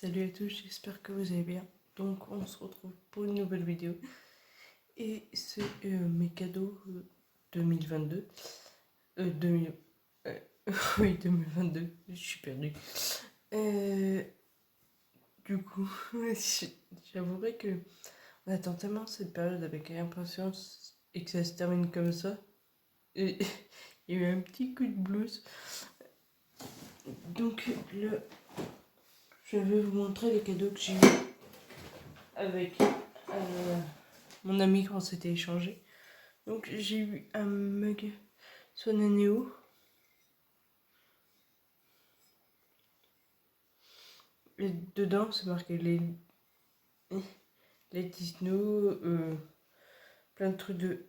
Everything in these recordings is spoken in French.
Salut à tous, j'espère que vous allez bien. Donc on se retrouve pour une nouvelle vidéo. Et c'est mes cadeaux 2022. 2000, oui, 2022, je suis perdue. Du coup, j'avouerai que on attend tellement cette période avec impatience et que ça se termine comme ça. Et il y a eu un petit coup de blues. Donc là, je vais vous montrer les cadeaux que j'ai eu avec mon ami quand on s'était échangé. Donc j'ai eu un mug Sonaneo. Et dedans c'est marqué les Disney, plein de trucs de...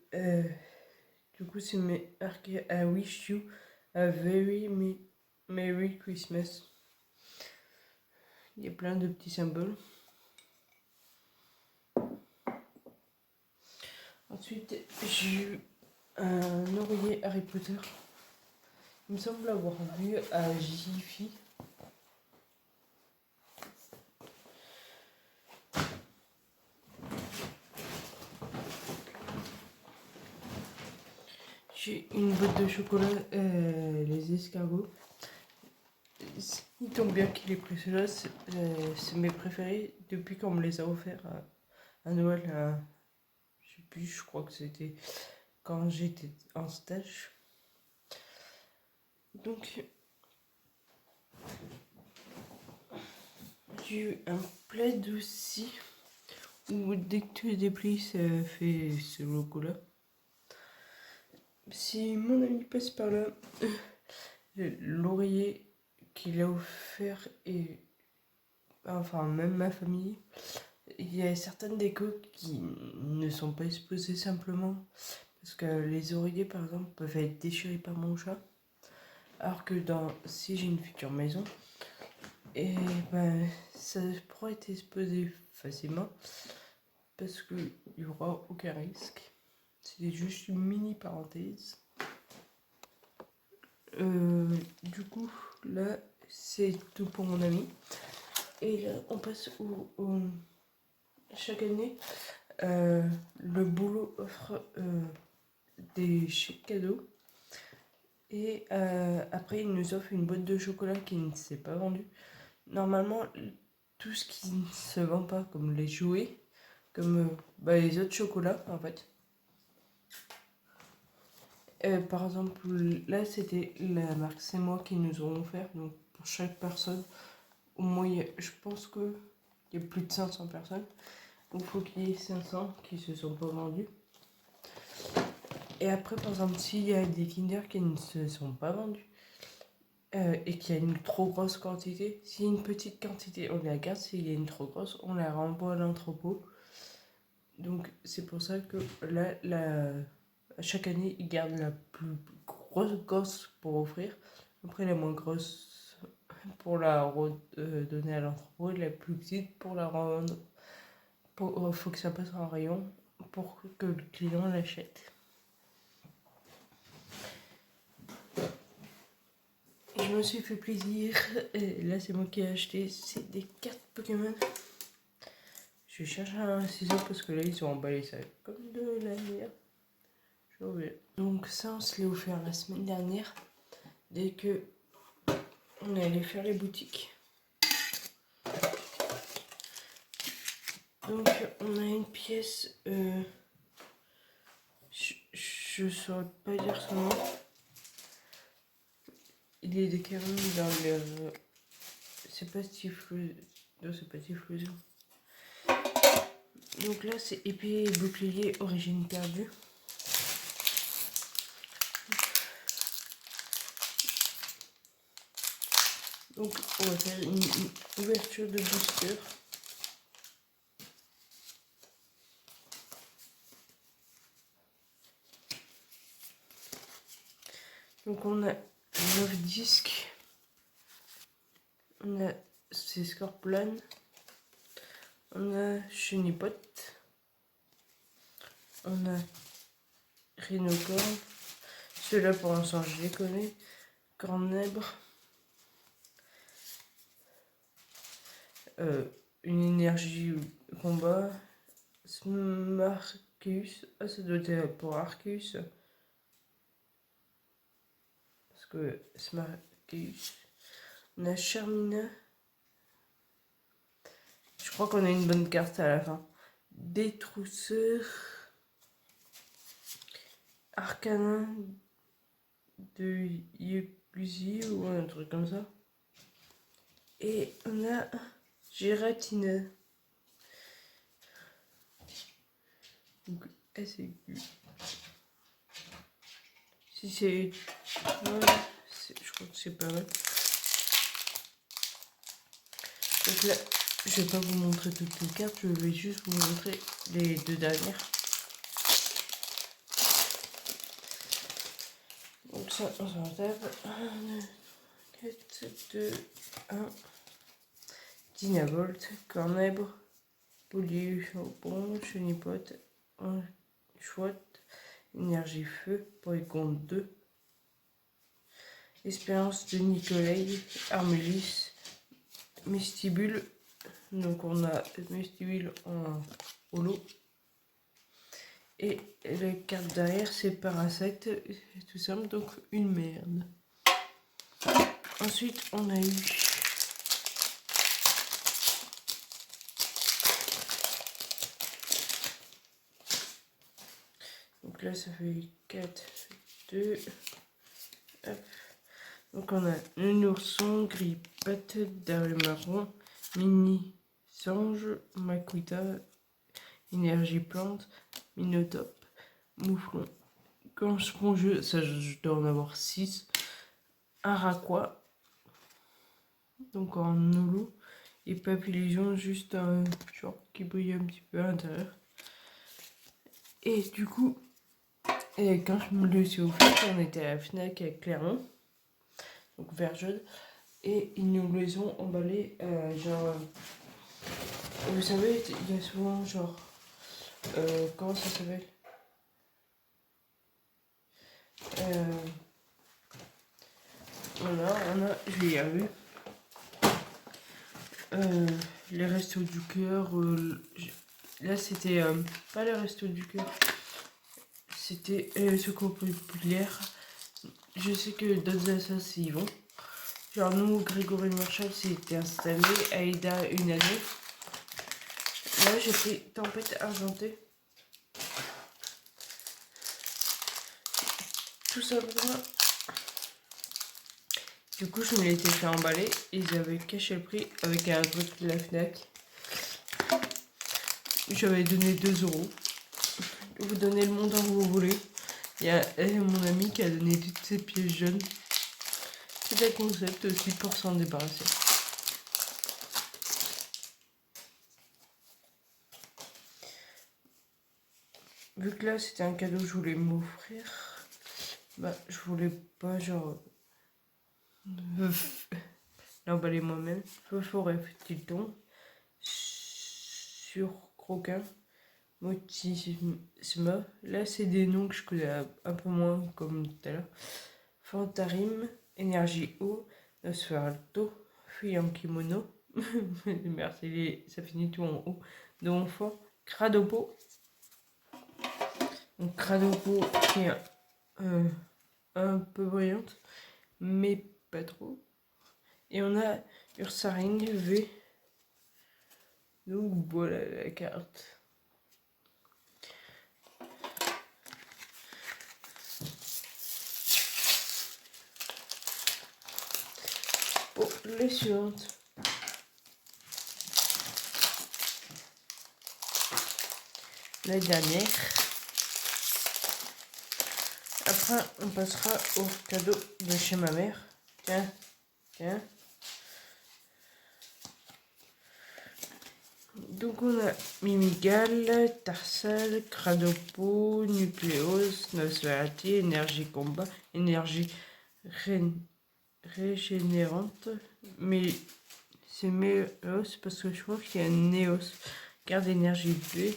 du coup c'est marqué I wish you a very Merry Christmas. Il y a plein de petits symboles. Ensuite j'ai eu un oreiller Harry Potter. Il me semble l'avoir vu à Jiffy. J'ai une boîte de chocolat, les escargots. Il tombe bien qu'il ait pris cela, c'est mes préférés depuis qu'on me les a offerts à Noël. Je sais plus, je crois que c'était quand j'étais en stage. Donc, j'ai eu un plaid aussi, où dès que tu déplies, ça fait ce logo-là. Si mon ami passe par là, l'oreiller qu'il a offert et enfin même ma famille, il y a certaines décos qui ne sont pas exposées simplement parce que les oreillers par exemple peuvent être déchirés par mon chat, alors que si j'ai une future maison, et ben ça pourra être exposé facilement parce qu'il n'y aura aucun risque. C'est juste une mini parenthèse. Du coup là c'est tout pour mon ami. Et là, on passe chaque année, le boulot offre des chèques cadeaux. Et après, il nous offre une boîte de chocolat qui ne s'est pas vendue. Normalement, tout ce qui ne se vend pas, comme les jouets, comme les autres chocolats, en fait. Par exemple, là, c'était la marque C'est Moi qui nous ont offert. Donc, pour chaque personne, au moins, je pense qu'il y a plus de 500 personnes. Donc, il faut qu'il y ait 500 qui se sont pas vendus. Et après, par exemple, s'il y a des Kinder qui ne se sont pas vendus et qu'il y a une trop grosse quantité, s'il y a une petite quantité, on la garde. S'il y a une trop grosse, on la renvoie à l'entrepôt. Donc, c'est pour ça que là, chaque année, ils gardent la plus grosse pour offrir. Après, la moins grosse pour la donner à l'entrepôt et la plus petite pour la revendre. Faut que ça passe en rayon pour que le client l'achète. Je me suis fait plaisir. Et là, c'est moi qui ai acheté. C'est des cartes Pokémon. Je cherche un ciseau parce que là, ils ont emballé ça comme de la merde. Donc ça, on se l'est offert la semaine dernière. Dès que on est allé faire les boutiques. Donc on a une pièce. Je saurais pas dire son nom. Il est déclaré dans le... C'est pas Tiflusion. Non, c'est pas Tiflusion. Donc là, c'est épée et bouclier origine perdue. Donc on va faire une ouverture de booster. Donc on a 9 disques. On a ces Scorpion. On a Chenipote. On a Rhinocorn. Ceux-là pour l'instant je les connais. Cornèbre. une énergie combat. Smarcus. Ah, ça doit être pour Arcus. Parce que Smarcus. On a Charmina. Je crois qu'on a une bonne carte à la fin. Détrousseur. Arcanin de Yakuzi ou un truc comme ça. Et on a Gératine. Donc SQ. Si c'est... Ouais, je crois que c'est pas mal. Donc là, je vais pas vous montrer toutes les cartes, je vais juste vous montrer les deux dernières. Donc ça, on s'en tape. 1, 4, 2, 1. Dynavolt, Cornèbre, Polychopon, Chenipote, Chouette, Énergie Feu, Porygon 2. Espérance de Nicolai, Armulis, Mestibule. Donc on a Mestibule en holo. Et la carte derrière c'est Parasite, c'est tout simple, donc une merde. Ensuite on a eu donc là ça fait 4, 2, hop. Donc on a un ourson, Gripette, Darle Marron, Mini Sange, Makuita, Énergie Plante, Minotope, Mouflon, Quand Spongieux, ça je dois en avoir 6, Araquois, donc en holo, et Papillion, juste un genre qui brille un petit peu à l'intérieur. Et du coup, quand je me le suis offert, on était à la Fnac avec Clermont, donc vert jaune, et ils nous les ont emballés, genre, vous savez, il y a souvent genre, comment ça s'appelle, voilà, je vais y arriver, les restos du cœur, là c'était pas les restos du cœur, c'était Secours populaire. Je sais que d'autres assos y vont. Genre nous, Grégory Marshall s'était installé, Aïda une année. Là j'ai pris Tempête Argentée. Tout simplement. Du coup je me l'étais fait emballer. Ils avaient caché le prix avec un truc de la Fnac. J'avais donné 2 €. Vous donnez le montant que vous voulez. Il y a mon ami qui a donné toutes ses pièces jaunes. C'est un concept aussi pour s'en débarrasser. Vu que là c'était un cadeau que je voulais m'offrir, bah je voulais pas genre l'emballer moi-même. Feu forêt Tilton, sur Croquin, Motisma. Là c'est des noms que je connais un peu moins comme tout à l'heure. Fantarim, Énergie Eau, Nosferalto, Fille en kimono. Merci, ça finit tout en haut. De mon fort, Cradopo. Donc Cradopo qui est un peu brillante, mais pas trop. Et on a Ursaring V. Donc voilà la carte. Pour les suivantes. La dernière. Après, on passera au cadeau de chez ma mère. Tiens, tiens. Donc on a Mimigal, Tarsal, Cradopo, Nucléos, Nosferati, Énergie Combat, Énergie Régénérante. Mais c'est Méos parce que je crois qu'il y a Néos. Garde énergie B,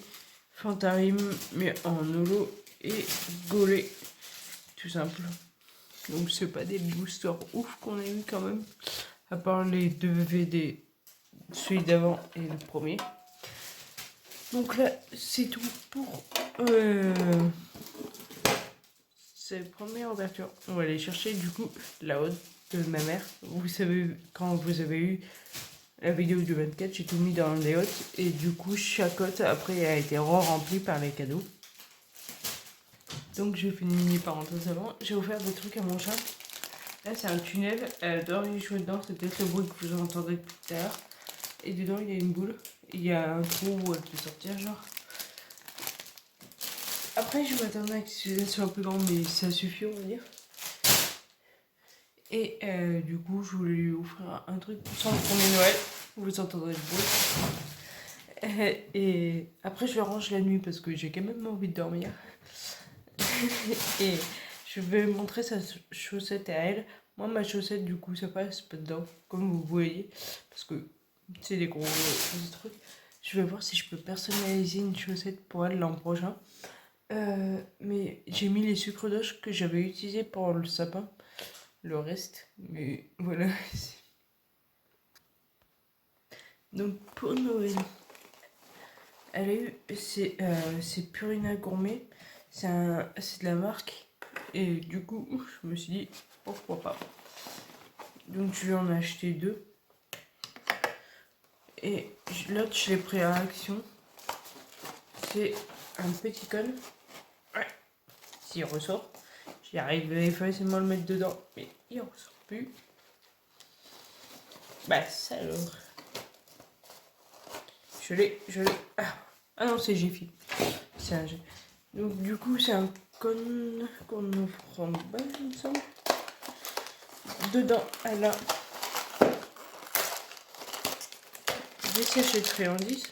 Fantarim, mais en holo et Golé. Tout simple. Donc c'est pas des boosters ouf qu'on a eu quand même. À part les 2 VD celui d'avant et le premier. Donc là, c'est tout pour cette première ouverture. On va aller chercher du coup la haute de ma mère. Vous savez, quand vous avez eu la vidéo du 24, j'ai tout mis dans les hôtes. Et du coup, chaque hôte après a été re-remplie par les cadeaux. Donc j'ai fini mes parenthèses avant. J'ai offert des trucs à mon chat. Là, c'est un tunnel. Elle adore y jouer dedans. C'est peut-être le bruit que vous entendez depuis tout à l'heure. Et dedans, il y a une boule. Il y a un trou où elle peut sortir, genre. Après, je m'attendais à que ça soit plus grand, mais ça suffit, on va dire. Et du coup, je voulais lui offrir un truc pour son premier Noël. Vous entendrez le bruit. Et après, je le range la nuit parce que j'ai quand même envie de dormir. Et je vais montrer sa chaussette à elle. Moi, ma chaussette, du coup, ça passe pas dedans, comme vous voyez. Parce que c'est des gros trucs. Je vais voir si je peux personnaliser une chaussette pour elle l'an prochain. Mais j'ai mis les sucres d'orge que j'avais utilisés pour le sapin. Le reste, mais voilà. Donc pour Noël, elle a eu, c'est Purina Gourmet. C'est de la marque. Et du coup, je me suis dit, pourquoi pas. Donc je lui en ai acheté 2. Et l'autre, je l'ai pris à Action. C'est un petit cône. Ouais. S'il ressort. J'y arriverai facilement à le mettre dedans. Mais il ressort plus. Bah ça alors. Je l'ai. Ah non, c'est Jiffy. C'est un G. Donc du coup, c'est un cône qu'on offre en bas, il me semble. Dedans, elle a des sachets de friandises.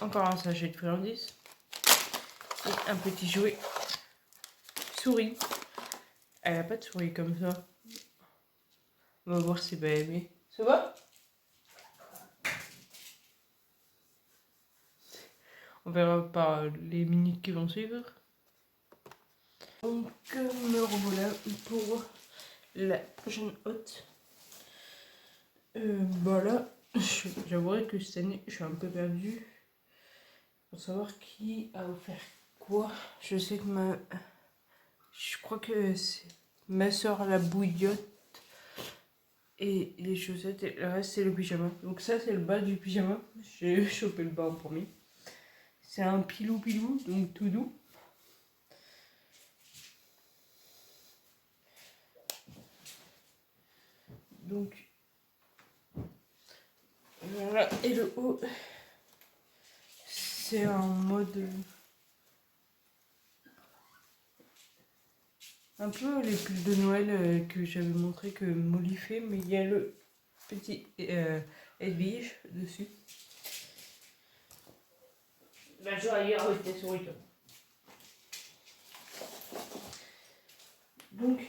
Encore un sachet de friandises. Et un petit jouet souris. Elle a pas de souris comme ça. On va voir si elle va aimer. Ça va? On verra par les minutes qui vont suivre. Donc me revoilà pour la prochaine hôte. Voilà, j'avouerai que cette année je suis un peu perdue pour savoir qui a offert quoi. Je sais que je crois que c'est ma soeur la bouillotte et les chaussettes et le reste c'est le pyjama. Donc ça c'est le bas du pyjama. J'ai chopé le bas en premier. C'est un pilou donc tout doux. Donc voilà, et le haut c'est en mode un peu les pulls de Noël que j'avais montré que Molly fait, mais il y a le petit Edwige dessus. La joaillerie avec tes souris. Donc,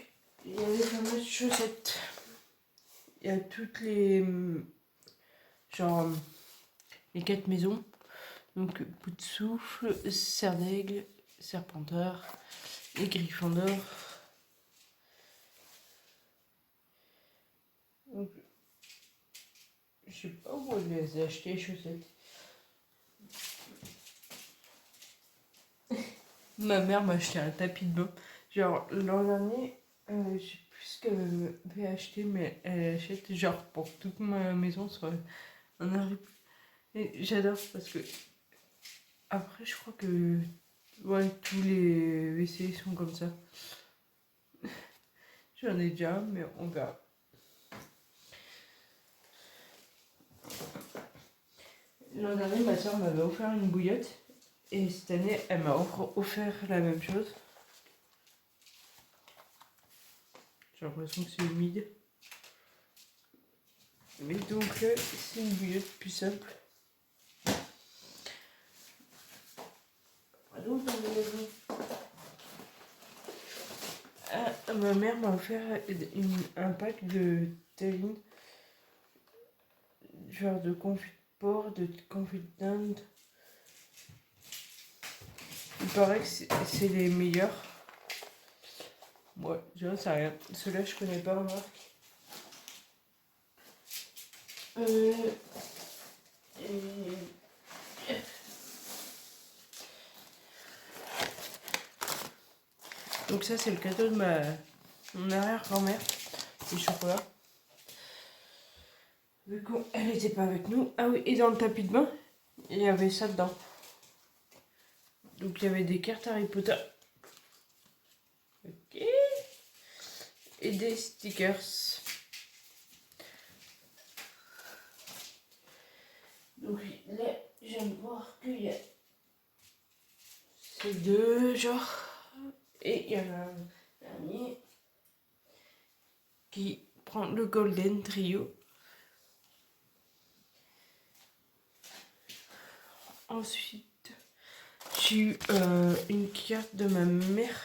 il y a les fameuses chaussettes. Il y a toutes les. Genre. Les 4 maisons. Donc, Bout de Souffle, Serre d'Aigle, Serpentard et Gryffondor. Donc, je sais pas où elle les a achetées, les chaussettes. Ma mère m'a acheté un tapis de bain. Genre, l'an dernier, je sais plus ce qu'elle m'avait acheté, mais elle achète genre pour toute ma maison sur un arrêt. Et j'adore parce que après, je crois que ouais, tous les WC sont comme ça. J'en ai déjà, mais on verra. L'an dernier, ma soeur m'avait offert une bouillotte. Et cette année, elle m'a offert la même chose. J'ai l'impression que c'est humide. Mais donc là, c'est une bouillotte plus simple. Donc, ma mère m'a offert un pack de terrines. Genre de confit de porc, de confit de dinde. Il paraît que c'est les meilleurs. Ouais, je sais rien. Ceux-là, je connais pas en marque. Euh, et- Donc ça c'est le cadeau de mon arrière-grand-mère, les chocolats. Vu qu'elle n'était pas avec nous. Ah oui, et dans le tapis de bain, il y avait ça dedans. Donc il y avait des cartes Harry Potter. Ok. Et des stickers. Donc là, je viens de voir qu'il y a ces deux genres. Et il y en a un dernier qui prend le Golden Trio. Ensuite, j'ai eu une carte de ma mère.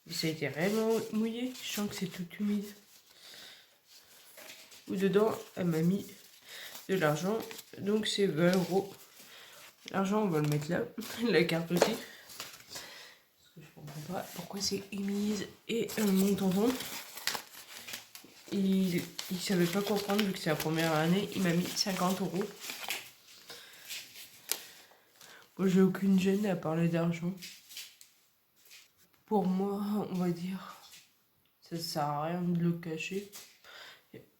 Ça a été réellement mouillé. Je sens que c'est tout humide. Où dedans, elle m'a mis de l'argent. Donc c'est 20 euros. L'argent, on va le mettre là. La carte aussi. Parce que je comprends pas pourquoi c'est humide. Et mon tonton, il savait pas quoi prendre vu que c'est la première année. Il m'a mis 50 euros. Moi, j'ai aucune gêne à parler d'argent. Pour moi, on va dire, ça sert à rien de le cacher.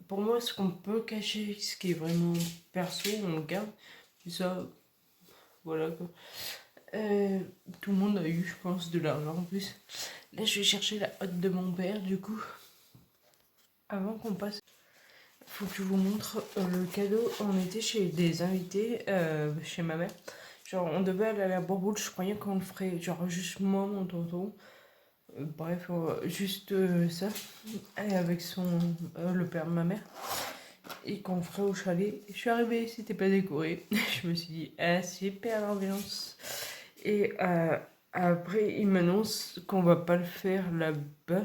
Pour moi, ce qu'on peut cacher, ce qui est vraiment perso, on le garde. Et ça, voilà quoi. Tout le monde a eu, je pense, de l'argent en plus. Là, je vais chercher la hotte de mon père, du coup. Avant qu'on passe, faut que je vous montre le cadeau. On était chez des invités, chez ma mère. Genre, on devait aller à la Bourboule, je croyais qu'on le ferait, genre, juste moi, mon tonton. Bref, juste ça. Et avec le père de ma mère. Et qu'on le ferait au chalet. Je suis arrivée, c'était pas décoré. Je me suis dit, ah, super l'ambiance. Et après, il m'annonce qu'on va pas le faire là-bas,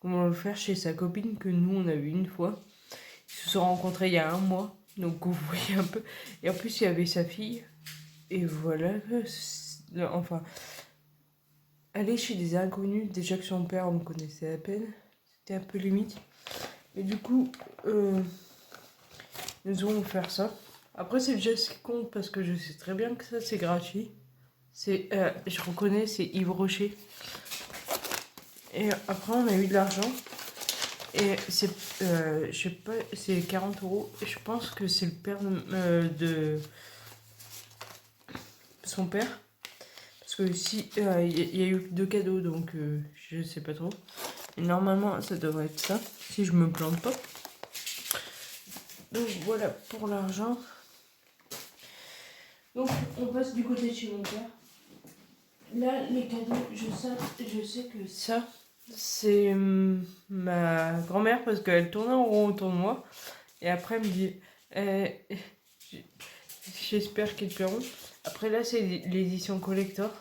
qu'on va le faire chez sa copine que nous on a vu une fois. Ils se sont rencontrés il y a un mois, donc vous voyez un peu. Et en plus, il y avait sa fille. Et voilà, enfin, aller chez des inconnus, déjà que son père on me connaissait à peine, c'était un peu limite. Et du coup, nous allons faire ça. Après, c'est déjà ce qui compte parce que je sais très bien que ça c'est gratuit. Je reconnais, c'est Yves Rocher. Et après, on a eu de l'argent. Et je sais pas, c'est 40 euros. Et je pense que c'est le père de son père. Parce que si, il y a eu deux cadeaux, donc je sais pas trop. Et normalement, ça devrait être ça, si je me plante pas. Donc voilà pour l'argent. Donc on passe du côté de chez mon père. Là, les cadeaux, je sais que ça, c'est ma grand-mère parce qu'elle tournait en rond autour de moi. Et après, elle me dit, eh, j'espère qu'ils te plairont. Après, là, c'est l'édition collector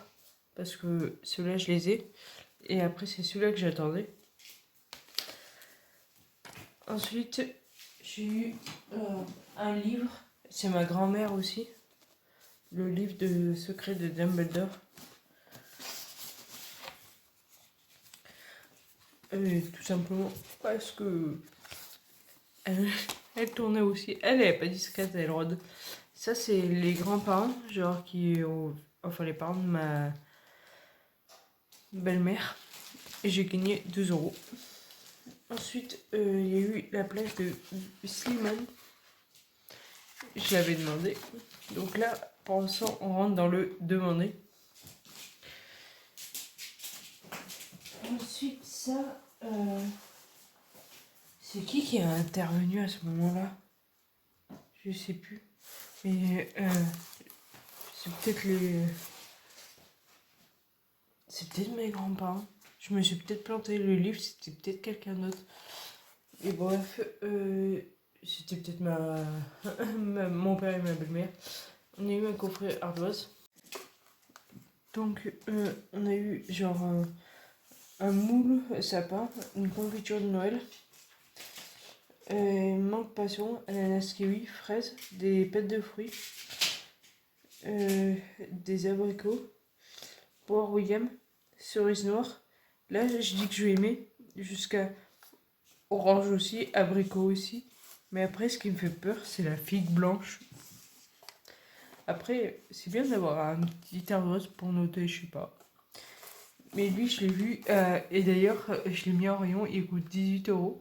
parce que ceux-là, je les ai. Et après, c'est celui-là que j'attendais. Ensuite, j'ai eu un livre. C'est ma grand-mère aussi. Le livre de secret de Dumbledore. Tout simplement parce que elle tournait aussi. Elle est pas discrète, elle rôde. Ça, c'est les grands-parents, genre enfin, les parents de ma belle-mère. Et j'ai gagné 2 euros. Ensuite, il y a eu la place de Slimane. Je l'avais demandé. Donc là, pour l'instant, on rentre dans le demander. Ensuite, ça, c'est qui a intervenu à ce moment-là? Je sais plus. Mais c'est peut-être c'est peut-être mes grands-parents. Je me suis peut-être planté. Le livre, c'était peut-être quelqu'un d'autre. Et bref, c'était peut-être mon père et ma belle-mère. On a eu un coffret ardoise. Donc, on a eu genre un moule sapin, une confiture de Noël, mangue passion, ananas kiwi, fraises, des pêtes de fruits, des abricots, poire William, cerise noire. Là, je dis que je vais aimer jusqu'à orange aussi, abricot aussi, Mais après, ce qui me fait peur, c'est la figue blanche. Après, c'est bien d'avoir un petit air rose pour noter, je sais pas. Mais lui, je l'ai vu. Et d'ailleurs, je l'ai mis en rayon. Il coûte 18 €.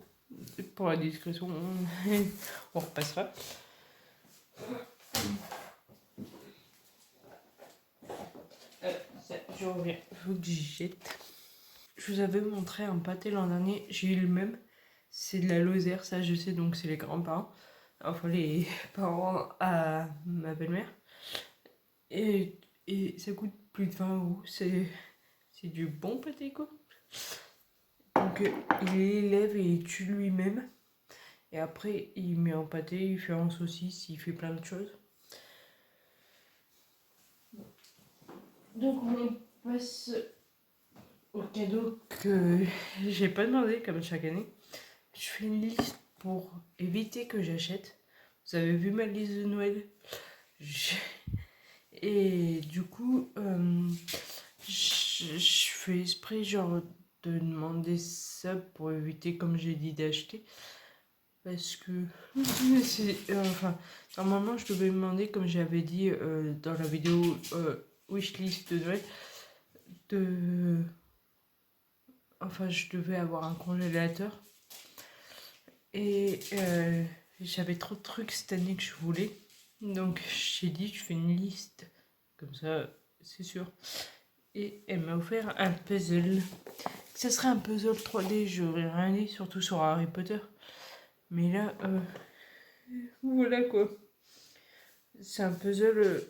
Pour la discrétion, on repassera. Je reviens. Il faut que j'y jette. Je vous avais montré un pâté l'an dernier. J'ai eu le même. C'est de la Lozère, ça je sais, donc c'est les grands-parents. Enfin, les parents à ma belle-mère. Et ça coûte plus de 20 €. C'est du bon pâté, quoi. Donc, il l'élève et il tue lui-même. Et après, il met en pâté, il fait en saucisse, il fait plein de choses. Donc, on passe au cadeau que j'ai pas demandé, comme chaque année. Je fais une liste pour éviter que j'achète. Vous avez vu ma liste de Noël? Et du coup, je fais esprit genre de demander ça pour éviter, comme j'ai dit, d'acheter. Parce que enfin, normalement, je devais me demander, comme j'avais dit dans la vidéo wishlist de Noël, enfin, je devais avoir un congélateur. Et j'avais trop de trucs cette année que je voulais. Donc j'ai dit, je fais une liste. Comme ça, c'est sûr. Et elle m'a offert un puzzle. Ça serait un puzzle 3D, j'aurais rien dit, surtout sur Harry Potter. Mais là, voilà quoi. C'est un puzzle.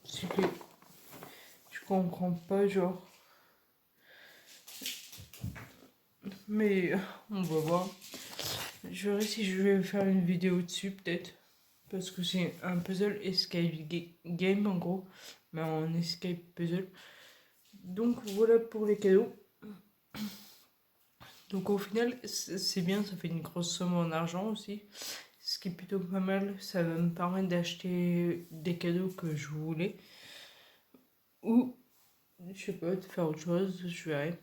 C'est que je comprends pas, genre. Mais on va voir. Je verrai si je vais faire une vidéo dessus, peut-être. Parce que c'est un puzzle escape game en gros. Mais en escape puzzle. Donc voilà pour les cadeaux. Donc au final, c'est bien, ça fait une grosse somme en argent aussi. Ce qui est plutôt pas mal, ça va me permettre d'acheter des cadeaux que je voulais. Ou, je sais pas, de faire autre chose, je verrai.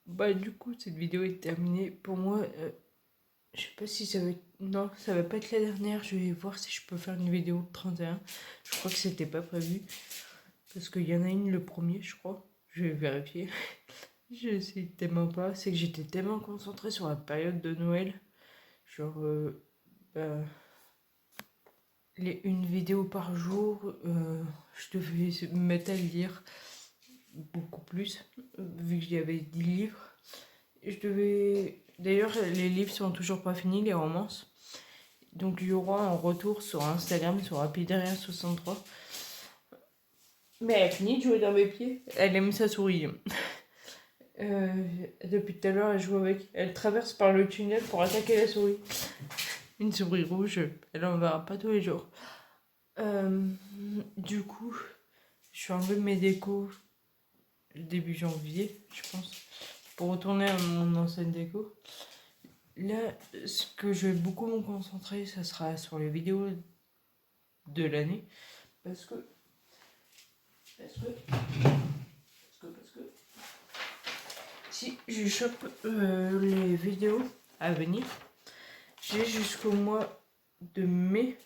Bah du coup, cette vidéo est terminée. Pour moi, je sais pas si ça va être... Non, ça va pas être la dernière. Je vais voir si je peux faire une vidéo de 31. Je crois que c'était pas prévu. Parce qu'il y en a une le premier, je crois. Je vais vérifier. Je sais tellement pas. C'est que j'étais tellement concentrée sur la période de Noël. Genre, bah, une vidéo par jour, je devais me mettre à lire beaucoup plus, vu que j'avais 10 livres. Je devais... D'ailleurs, les livres sont toujours pas finis, les romances. Donc, il y aura un retour sur Instagram, sur Rapidaria63. Mais elle a fini de jouer dans mes pieds. Elle aime sa souris. Depuis tout à l'heure, elle joue avec. Elle traverse par le tunnel pour attaquer la souris. Une souris rouge, elle en verra pas tous les jours. Du coup, je suis enlevé mes décos début janvier, je pense, pour retourner à mon ancienne déco. Là, ce que je vais beaucoup me concentrer, ça sera sur les vidéos de l'année. Parce que si je chope les vidéos à venir, j'ai jusqu'au mois de mai.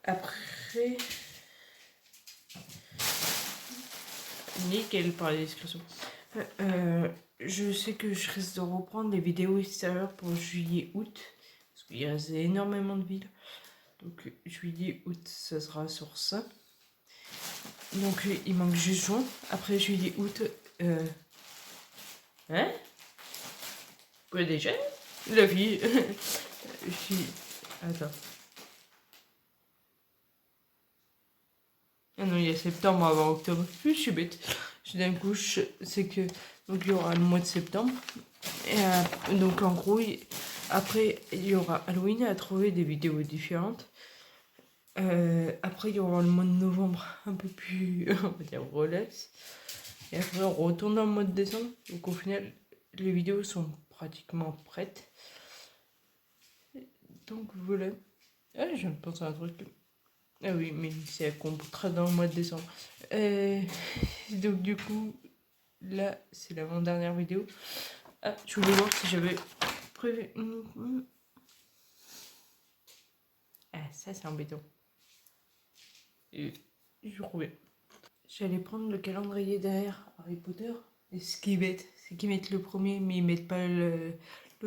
Après, nickel par la discussion. Je sais que je risque de reprendre les vidéos extérieures pour juillet-août. Parce qu'il reste énormément de villes. Donc juillet-août, ça sera sur ça. Donc il manque juste juin. Après juillet-août... Hein? Quoi déjà? La vie. Attends. Ah non, il y a septembre avant octobre. Je suis bête. D'un coup, c'est que... Donc il y aura le mois de septembre. Et donc en gros, après il y aura Halloween à trouver des vidéos différentes. Après il y aura le mois de novembre un peu plus, on va dire, relax. Et après on retourne dans le mois de décembre. Donc au final, les vidéos sont pratiquement prêtes. Donc voilà. Ah, je viens de penser à un truc. Ah oui, mais c'est à comprendra dans le mois de décembre. Donc du coup, là, c'est l'avant-dernière vidéo. Ah, je voulais voir si j'avais prévu... Ah, ça, c'est embêtant. Et je reviens. J'allais prendre le calendrier derrière Harry Potter. Et ce qu'ils mettent, c'est qu'ils mettent le premier, mais ils mettent pas le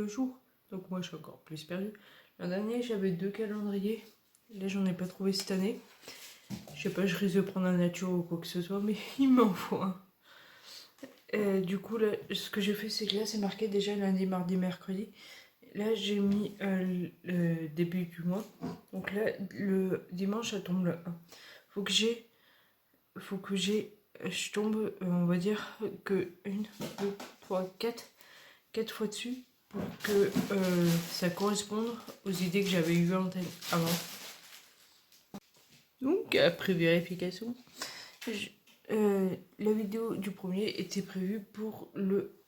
jour. Donc moi, je suis encore plus perdue. L'an dernier, j'avais 2 calendriers. Là, j'en ai pas trouvé cette année. Je sais pas, je risque de prendre un nature ou quoi que ce soit, mais il m'en faut un. Du coup, là, ce que j'ai fait, c'est que là, c'est marqué déjà lundi, mardi, mercredi. Là, j'ai mis le début du mois. Donc là, le dimanche, ça tombe le 1. Faut que je tombe, on va dire, que 1, 2, 3, 4 fois dessus pour que ça corresponde aux idées que j'avais eues en tête avant. Donc, après vérification, la vidéo du premier était prévue pour le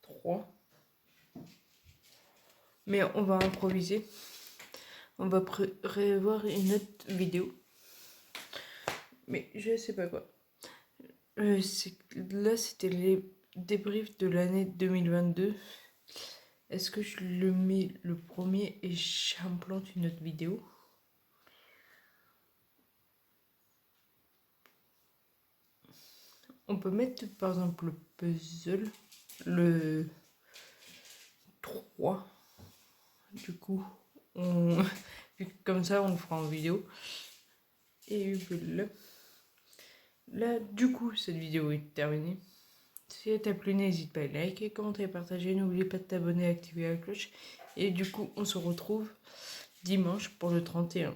3. Mais on va improviser. On va prévoir une autre vidéo. Mais je sais pas quoi. Là, c'était les débriefs de l'année 2022. Est-ce que je le mets le premier et j'implante une autre vidéo? On peut mettre par exemple le puzzle, le 3. Du coup, comme ça, on le fera en vidéo. Et voilà. Là, du coup, cette vidéo est terminée. Si elle t'a plu, n'hésite pas à liker, commenter, partager. N'oublie pas de t'abonner et activer la cloche. Et du coup, on se retrouve dimanche pour le 31.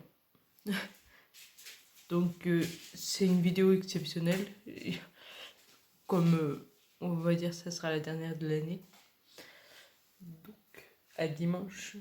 Donc, c'est une vidéo exceptionnelle. Comme on va dire, ça sera la dernière de l'année. Donc, à dimanche.